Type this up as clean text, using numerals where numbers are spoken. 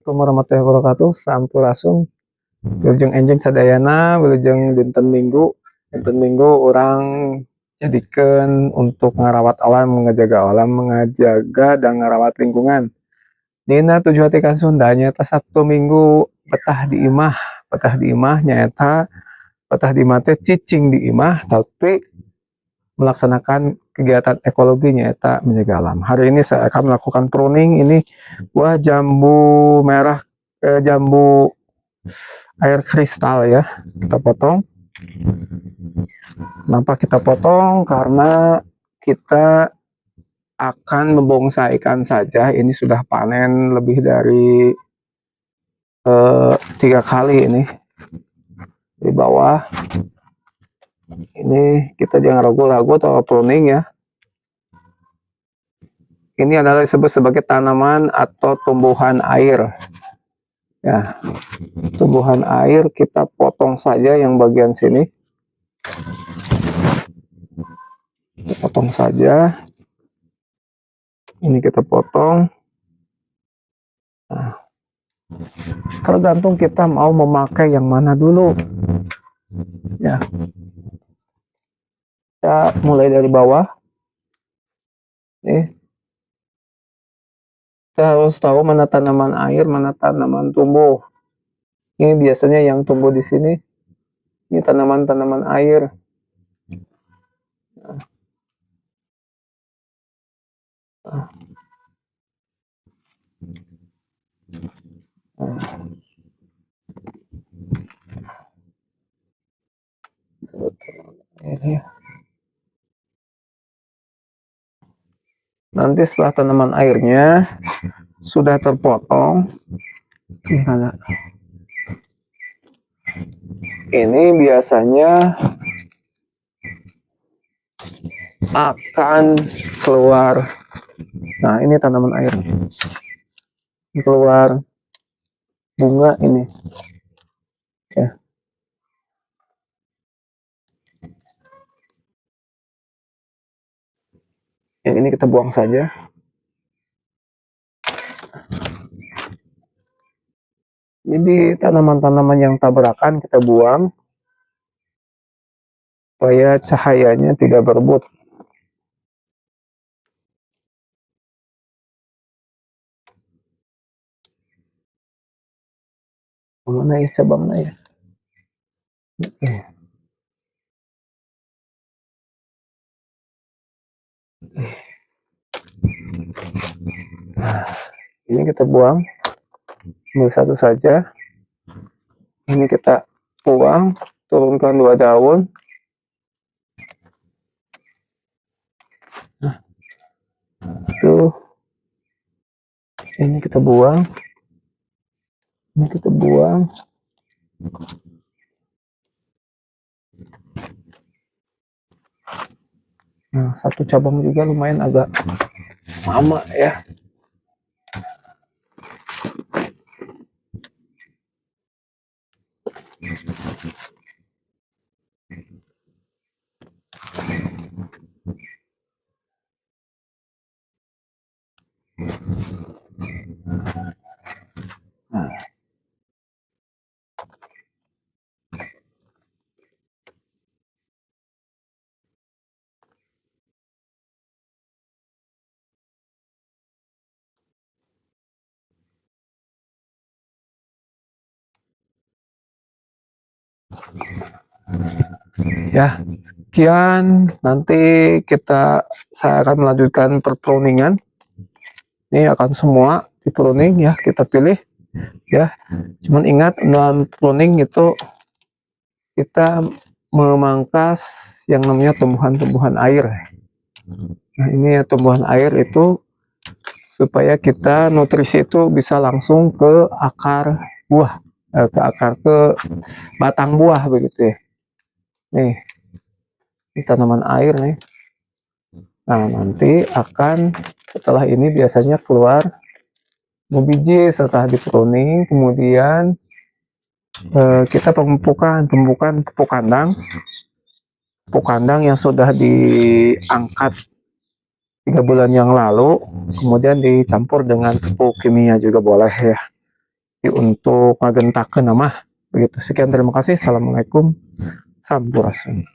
Assalamualaikum warahmatullahi wabarakatuh. Sampurasun. Wilujeng enjing sadayana, wilujeng dinten Minggu orang jadikan untuk ngarawat alam, mengajaga dan ngarawat lingkungan. Nina tujuh hati Sunda nyata Sabtu Minggu betah di imah nyata betah di mate cicing di imah, tapi melaksanakan kegiatan ekologi nyata menjaga alam. Hari ini saya akan melakukan pruning ini buah jambu merah, jambu air kristal ya. Kita potong. Kenapa kita potong? Karena kita akan membongsaikan saja. Ini sudah panen lebih dari 3 kali ini di bawah. Ini kita jangan ragu-ragu atau pruning ya. Ini adalah disebut sebagai tanaman atau tumbuhan air. Ya, tumbuhan air kita potong saja yang bagian sini. Kita potong saja. Ini kita potong. Nah, tergantung kita mau memakai yang mana dulu. Ya, kita mulai dari bawah. Nih, kita harus tahu mana tanaman air, mana tanaman tumbuh. Ini biasanya yang tumbuh di sini. Ini tanaman-tanaman air. Nanti setelah tanaman airnya sudah terpotong, ini biasanya akan keluar. Nah, ini tanaman air. Keluar bunga ini. Ya. Yang ini kita buang saja. Jadi tanaman-tanaman yang tabrakan kita buang supaya cahayanya tidak berebut. Mana ya cabangnya ya? Nah, ini kita buang. Ambil satu saja. Ini kita buang, turunkan 2 daun. Nah, tuh. Ini kita buang. Ini kita buang. Nah, satu cabang juga lumayan agak lama ya. Nah. Ya, sekian. Nanti saya akan melanjutkan perpruningan. Ini akan semua di pruning ya, kita pilih ya. Cuman ingat dalam pruning itu kita memangkas yang namanya tumbuhan-tumbuhan air. Nah, ini ya tumbuhan air itu supaya kita nutrisi itu bisa langsung ke akar buah, ke batang buah begitu ya. Nih, ini tanaman air nih. Nah, nanti akan setelah ini biasanya keluar biji setelah dipruning, kemudian kita pemupukan pupuk kandang yang sudah diangkat 3 bulan yang lalu, kemudian dicampur dengan pupuk kimia juga boleh ya. untuk ngagentakeun mah begitu. Sekian, terima kasih. Assalamualaikum. Sampurasun.